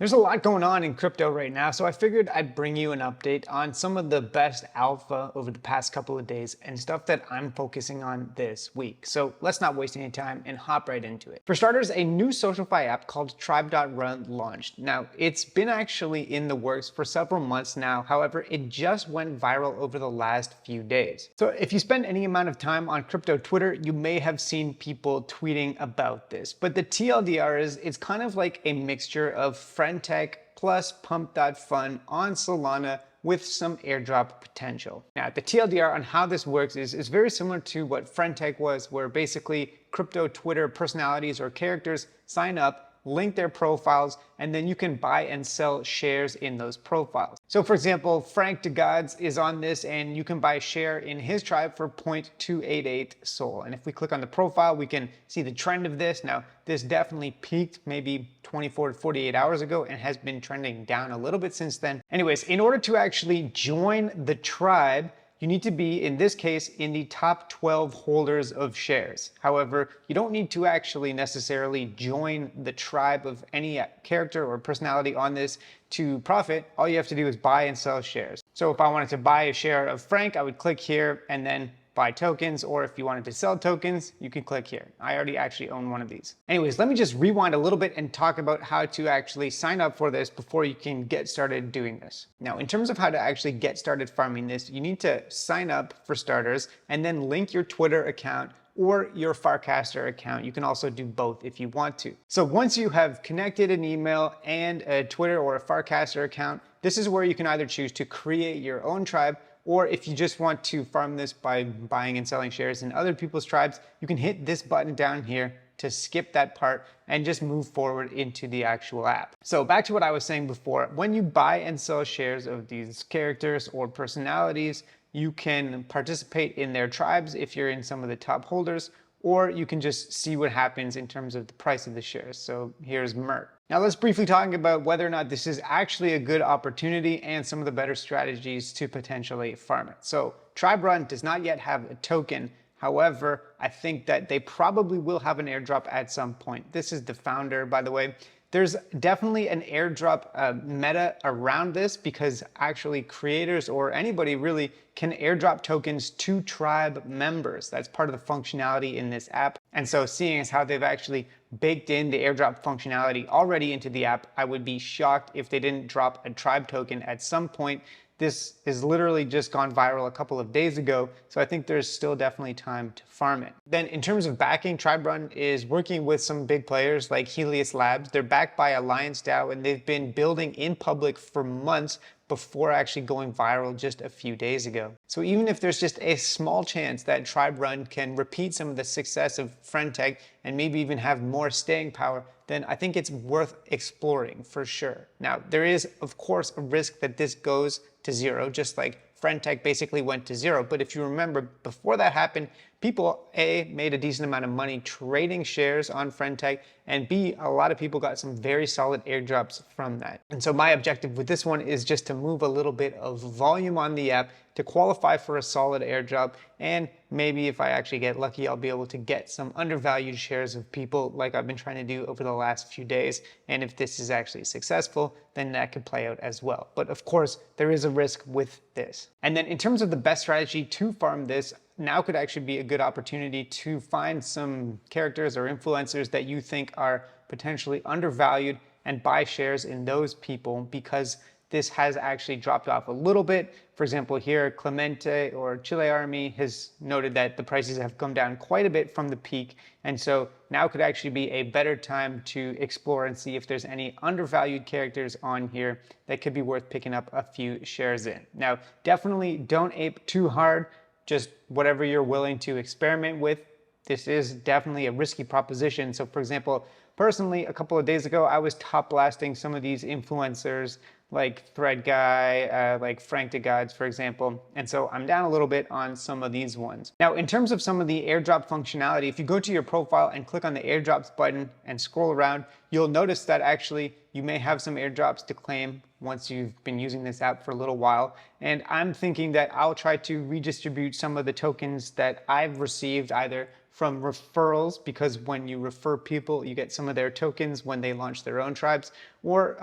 There's a lot going on in crypto right now, so I figured I'd bring you an update on some of the best alpha over the past couple of days and stuff that I'm focusing on this week. So let's not waste any time and hop right into it. For starters, a new SocialFi app called Tribe.run launched. Now, it's been actually in the works for several months now. However, it just went viral over the last few days. So if you spend any amount of time on crypto Twitter, you may have seen people tweeting about this. But the TLDR is it's kind of like a mixture of friend tech plus pump.fun on Solana with some airdrop potential. Now, the TLDR on how this works is very similar to what friend tech was, where basically crypto Twitter personalities or characters sign up, link their profiles, and then you can buy and sell shares in those profiles. So for example, Frank DeGods is on this and you can buy a share in his tribe for 0.288 Sol. And if we click on the profile, we can see the trend of this. Now, this definitely peaked maybe 24 to 48 hours ago and has been trending down a little bit since then. Anyways, in order to actually join the tribe, you need to be, in this case, in the top 12 holders of shares. However, you don't need to actually necessarily join the tribe of any character or personality on this to profit. All you have to do is buy and sell shares. So if I wanted to buy a share of Frank, I would click here and then buy tokens, or if you wanted to sell tokens, you can click here. I already actually own one of these. Anyways, let me just rewind a little bit and talk about how to actually sign up for this before you can get started doing this. Now, in terms of how to actually get started farming this, you need to sign up for starters and then link your Twitter account or your Farcaster account. You can also do both if you want to. So once you have connected an email and a Twitter or a Farcaster account, this is where you can either choose to create your own tribe, or if you just want to farm this by buying and selling shares in other people's tribes, you can hit this button down here to skip that part and just move forward into the actual app. So back to what I was saying before, when you buy and sell shares of these characters or personalities, you can participate in their tribes if you're in some of the top holders, or you can just see what happens in terms of the price of the shares. So here's Mert. Now let's briefly talk about whether or not this is actually a good opportunity and some of the better strategies to potentially farm it. So Tribe Run does not yet have a token. However, I think that they probably will have an airdrop at some point. This is the founder, by the way. There's definitely an airdrop meta around this because actually creators or anybody really can airdrop tokens to tribe members. That's part of the functionality in this app. And so seeing as how they've actually baked in the airdrop functionality already into the app, I would be shocked if they didn't drop a tribe token at some point. This is literally just gone viral a couple of days ago, so I think there's still definitely time to farm it. Then in terms of backing, Tribe Run is working with some big players like Helios Labs. They're backed by Alliance DAO and they've been building in public for months before actually going viral just a few days ago. So even if there's just a small chance that Tribe Run can repeat some of the success of friend tech and maybe even have more staying power, then I think it's worth exploring for sure. Now, there is of course a risk that this goes to zero, just like friend tech basically went to zero. But if you remember, before that happened, people A, made a decent amount of money trading shares on friend tech, and B, a lot of people got some very solid airdrops from that. And so my objective with this one is just to move a little bit of volume on the app to qualify for a solid airdrop, and maybe if I actually get lucky, I'll be able to get some undervalued shares of people like I've been trying to do over the last few days. And if this is actually successful, then that could play out as well. But of course, there is a risk with this. And then in terms of the best strategy to farm this, now could actually be a good opportunity to find some characters or influencers that you think are potentially undervalued and buy shares in those people, because this has actually dropped off a little bit. For example, here, Clemente or Chile Army has noted that the prices have come down quite a bit from the peak. And so now could actually be a better time to explore and see if there's any undervalued characters on here that could be worth picking up a few shares in. Now, definitely don't ape too hard, just whatever you're willing to experiment with. This is definitely a risky proposition. So for example, personally, a couple of days ago, I was top blasting some of these influencers like Thread Guy, like Frank DeGods, for example. And so I'm down a little bit on some of these ones. Now, in terms of some of the airdrop functionality, if you go to your profile and click on the airdrops button and scroll around, you'll notice that actually you may have some airdrops to claim once you've been using this app for a little while. And I'm thinking that I'll try to redistribute some of the tokens that I've received either from referrals, because when you refer people, you get some of their tokens when they launch their own tribes, or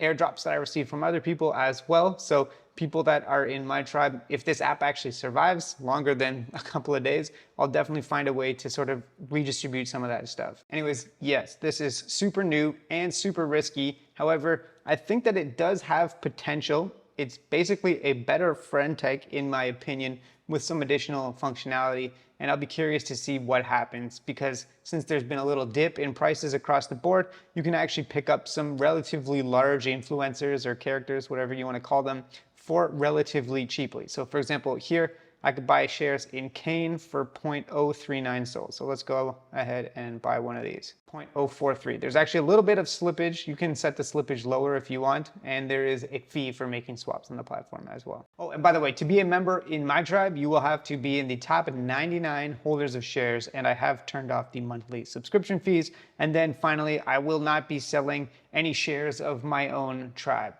airdrops that I receive from other people as well. So people that are in my tribe, if this app actually survives longer than a couple of days, I'll definitely find a way to sort of redistribute some of that stuff. Anyways, yes, this is super new and super risky. However, I think that it does have potential. It's basically a better friend tech, in my opinion, with some additional functionality. And I'll be curious to see what happens, because since there's been a little dip in prices across the board, you can actually pick up some relatively large influencers or characters, whatever you want to call them, for relatively cheaply. So for example, here I could buy shares in Kane for 0.039 SOL. So let's go ahead and buy one of these. 0.043. There's actually a little bit of slippage. You can set the slippage lower if you want, and there is a fee for making swaps on the platform as well. Oh, and by the way, to be a member in my tribe, you will have to be in the top 99 holders of shares, and I have turned off the monthly subscription fees. And then finally, I will not be selling any shares of my own tribe.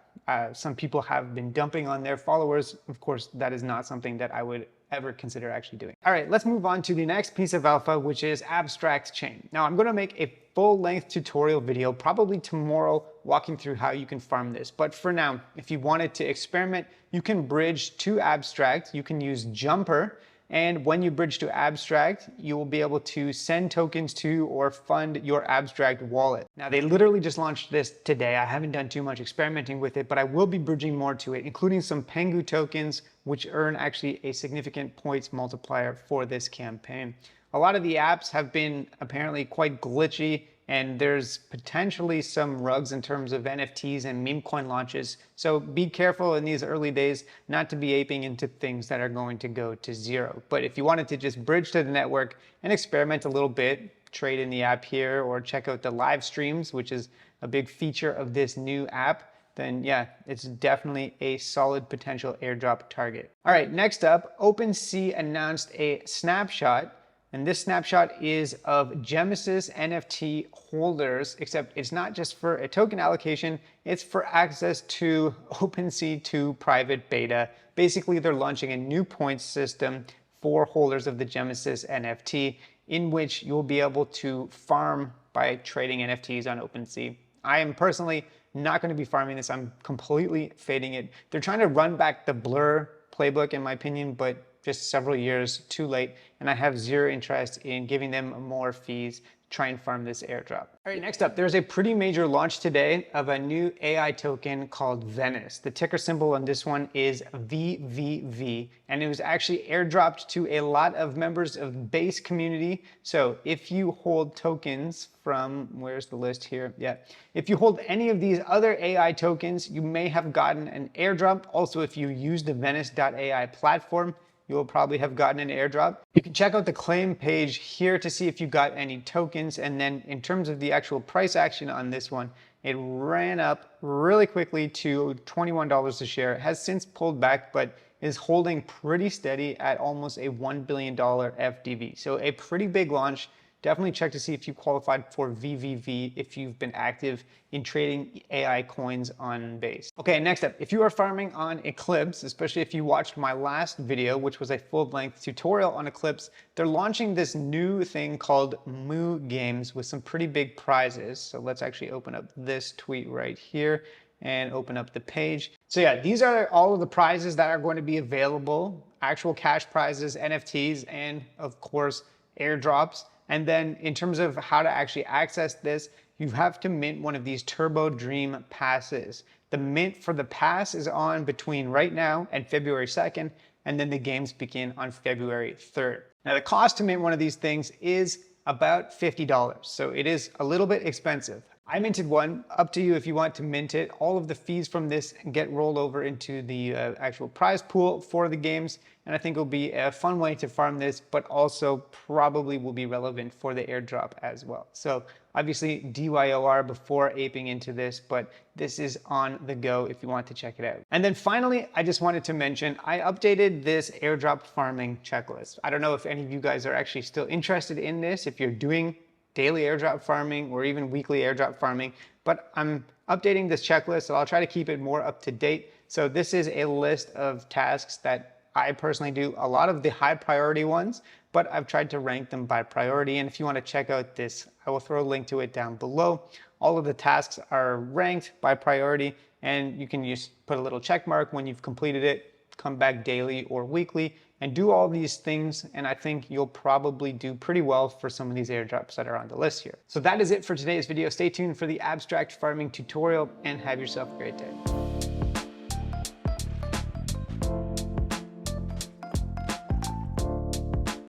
Some people have been dumping on their followers. Of course, that is not something that I would ever consider actually doing. All right, let's move on to the next piece of alpha, which is abstract chain. Now I'm going to make a full-length tutorial video probably tomorrow walking through how you can farm this. But for now, if you wanted to experiment, you can bridge to abstract. You can use Jumper. And when you bridge to abstract, you will be able to send tokens to or fund your abstract wallet. Now, they literally just launched this today. I haven't done too much experimenting with it, but I will be bridging more to it, including some Pengu tokens, which earn actually a significant points multiplier for this campaign. A lot of the apps have been apparently quite glitchy, and there's potentially some rugs in terms of NFTs and meme coin launches. So be careful in these early days not to be aping into things that are going to go to zero. But if you wanted to just bridge to the network and experiment a little bit, trade in the app here or check out the live streams, which is a big feature of this new app, then yeah, it's definitely a solid potential airdrop target. All right, next up, OpenSea announced a snapshot. And this snapshot is of Genesis NFT holders, except it's not just for a token allocation, it's for access to OpenSea 2 private beta. Basically, they're launching a new points system for holders of the Genesis NFT, in which you'll be able to farm by trading NFTs on OpenSea. I am personally not going to be farming this. I'm completely fading it. They're trying to run back the Blur playbook, in my opinion, but just several years too late, and I have zero interest in giving them more fees to try and farm this airdrop. All right, next up, there's a pretty major launch today of a new AI token called Venice. The ticker symbol on this one is VVV, and it was actually airdropped to a lot of members of the base community. So if you hold tokens from, where's the list here? Yeah. If you hold any of these other AI tokens, you may have gotten an airdrop. Also, if you use the Venice.ai platform, you will probably have gotten an airdrop. You can check out the claim page here to see if you got any tokens. And then in terms of the actual price action on this one, it ran up really quickly to $21 a share. It has since pulled back, but is holding pretty steady at almost a $1 billion FDV. So a pretty big launch. Definitely check to see if you qualified for VVV if you've been active in trading AI coins on Base. Okay, next up, if you are farming on Eclipse, especially if you watched my last video, which was a full-length tutorial on Eclipse, they're launching this new thing called Moo Games with some pretty big prizes. So let's actually open up this tweet right here and open up the page. So yeah, these are all of the prizes that are going to be available, actual cash prizes, NFTs, and of course, airdrops. And then in terms of how to actually access this, you have to mint one of these Turbo Dream passes. The mint for the pass is on between right now and February 2nd, and then the games begin on February 3rd. Now the cost to mint one of these things is about $50, so it is a little bit expensive. I minted one, up to you if you want to mint it. All of the fees from this get rolled over into the actual prize pool for the games, and I think it'll be a fun way to farm this, but also probably will be relevant for the airdrop as well. So obviously DYOR before aping into this, but this is on the go if you want to check it out. And then finally, I just wanted to mention, I updated this airdrop farming checklist. I don't know if any of you guys are actually still interested in this, if you're doing daily airdrop farming or even weekly airdrop farming, but I'm updating this checklist, so I'll try to keep it more up to date. So this is a list of tasks that I personally do, a lot of the high priority ones, but I've tried to rank them by priority. And if you want to check out this, I will throw a link to it down below. All of the tasks are ranked by priority, and you can just put a little check mark when you've completed it, come back daily or weekly, and do all these things, and I think you'll probably do pretty well for some of these airdrops that are on the list here. So that is it for today's video. Stay tuned for the abstract farming tutorial, and have yourself a great day.